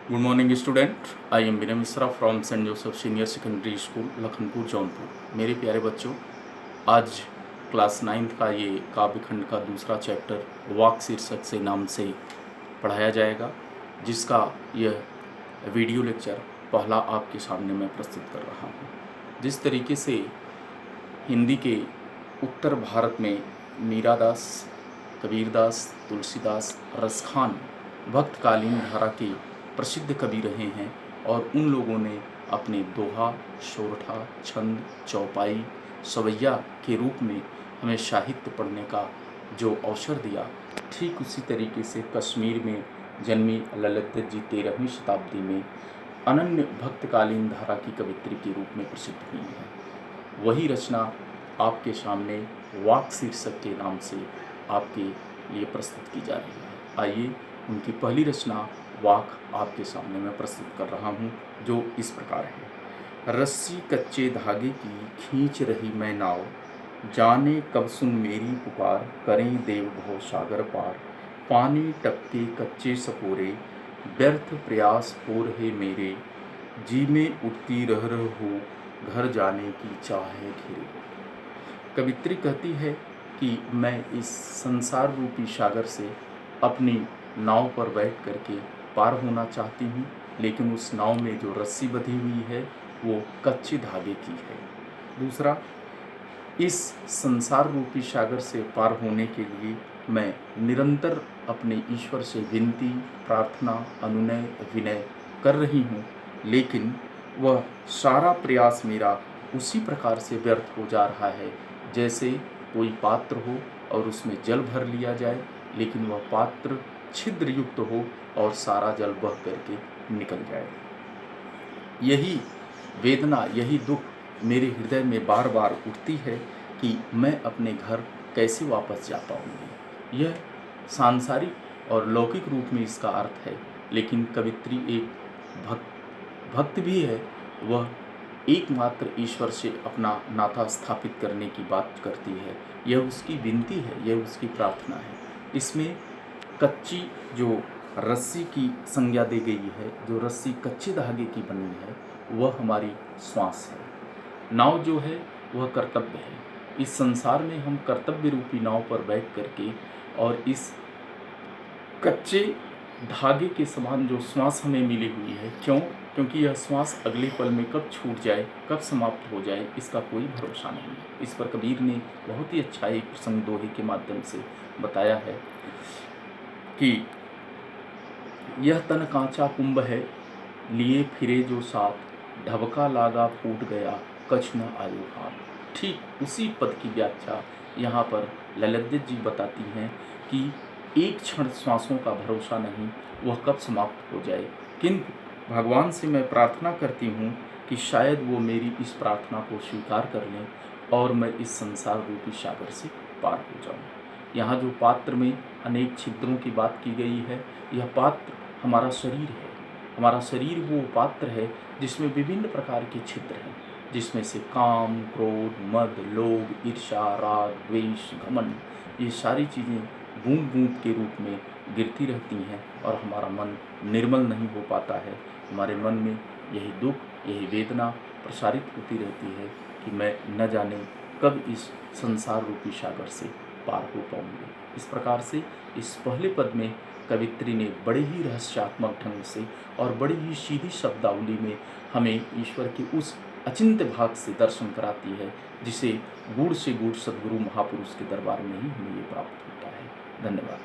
Good morning student. I am Vinay Mishra from Saint Joseph senior secondary school Lakhanpur Jaunpur. मेरे प्यारे बच्चों, आज क्लास 9th का ये काव्य खंड का दूसरा चैप्टर वाक शीर्षक से नाम से पढ़ाया जाएगा, जिसका यह वीडियो लेक्चर पहला आपके सामने मैं प्रस्तुत कर रहा हूँ। जिस तरीके से हिंदी के उत्तर भारत में मीरादास, कबीरदास, तुलसीदास, रसखान भक्तकालीन धारा के प्रसिद्ध कवि रहे हैं और उन लोगों ने अपने दोहा, सोरठा, छंद, चौपाई, सवैया के रूप में हमें साहित्य पढ़ने का जो अवसर दिया, ठीक उसी तरीके से कश्मीर में जन्मी ललित जी 13वीं शताब्दी में अनन्य भक्तकालीन धारा की कवित्री के रूप में प्रसिद्ध हुई है। वही रचना आपके सामने वाक शीर्षक के नाम से आपके लिए प्रस्तुत की जा रही है। आइए उनकी पहली रचना वाक आपके सामने मैं प्रस्तुत कर रहा हूँ, जो इस प्रकार है। रस्सी कच्चे धागे की खींच रही मैं नाव, जाने कब सुन मेरी पुकार, करें देव भव सागर पार। पानी टपके कच्चे सपोरे, व्यर्थ प्रयास हो रहे मेरे, जी में उठती रह हो, घर जाने की चाह है घेरे। कवित्री कहती है कि मैं इस संसार रूपी सागर से अपनी नाव पर बैठ करके पार होना चाहती हूँ, लेकिन उस नाव में जो रस्सी बंधी हुई है वो कच्चे धागे की है। दूसरा, इस संसार रूपी सागर से पार होने के लिए मैं निरंतर अपने ईश्वर से विनती, प्रार्थना, अनुनय, विनय कर रही हूँ, लेकिन वह सारा प्रयास मेरा उसी प्रकार से व्यर्थ हो जा रहा है जैसे कोई पात्र हो और उसमें जल भर लिया जाए, लेकिन वह पात्र छिद्र युक्त हो और सारा जल बह करके निकल जाए। यही वेदना, यही दुख मेरे हृदय में बार बार उठती है कि मैं अपने घर कैसे वापस जा पाऊंगी। यह सांसारिक और लौकिक रूप में इसका अर्थ है, लेकिन कवित्री एक भक्त भी है। वह एकमात्र ईश्वर से अपना नाता स्थापित करने की बात करती है। यह उसकी विनती है, यह उसकी प्रार्थना है। इसमें कच्ची जो रस्सी की संज्ञा दी गई है, जो रस्सी कच्चे धागे की बनी है, वह हमारी श्वास है। नाव जो है वह कर्तव्य है। इस संसार में हम कर्तव्य रूपी नाव पर बैठ करके और इस कच्चे धागे के समान जो श्वास हमें मिली हुई है, क्योंकि यह श्वास अगले पल में कब छूट जाए, कब समाप्त हो जाए, इसका कोई भरोसा नहीं है। इस पर कबीर ने बहुत ही अच्छा एक प्रसंग दोहे के माध्यम से बताया है कि यह तन कांचा कुंभ है, लिए फिरे जो साथ, ढबका लागा फूट गया, कछ न आयो हाथ। ठीक उसी पद की व्याख्या यहाँ पर ललित जी बताती हैं कि एक क्षण श्वासों का भरोसा नहीं, वह कब समाप्त हो जाए। किंतु भगवान से मैं प्रार्थना करती हूँ कि शायद वो मेरी इस प्रार्थना को स्वीकार कर लें और मैं इस संसार रूपी सागर से पार हो जाऊँ। यहाँ जो पात्र में अनेक छिद्रों की बात की गई है, यह पात्र हमारा शरीर है। हमारा शरीर वो पात्र है जिसमें विभिन्न प्रकार के छिद्र हैं, जिसमें से काम, क्रोध, मद, लोभ, ईर्ष्या, राग, द्वेष, घमंड, ये सारी चीज़ें बूंद बूंद के रूप में गिरती रहती हैं और हमारा मन निर्मल नहीं हो पाता है। हमारे मन में यही दुख, यही वेदना प्रसारित होती रहती है कि मैं न जाने कब इस संसार रूपी सागर से पार हो पाऊंगी। इस प्रकार से इस पहले पद में कवित्री ने बड़े ही रहस्यात्मक ढंग से और बड़ी ही सीधी शब्दावली में हमें ईश्वर के उस अचिंत्य भाग से दर्शन कराती है, जिसे गूढ़ से गूढ़ सद्गुरु महापुरुष के दरबार में ही हमें ये प्राप्त होता है। धन्यवाद।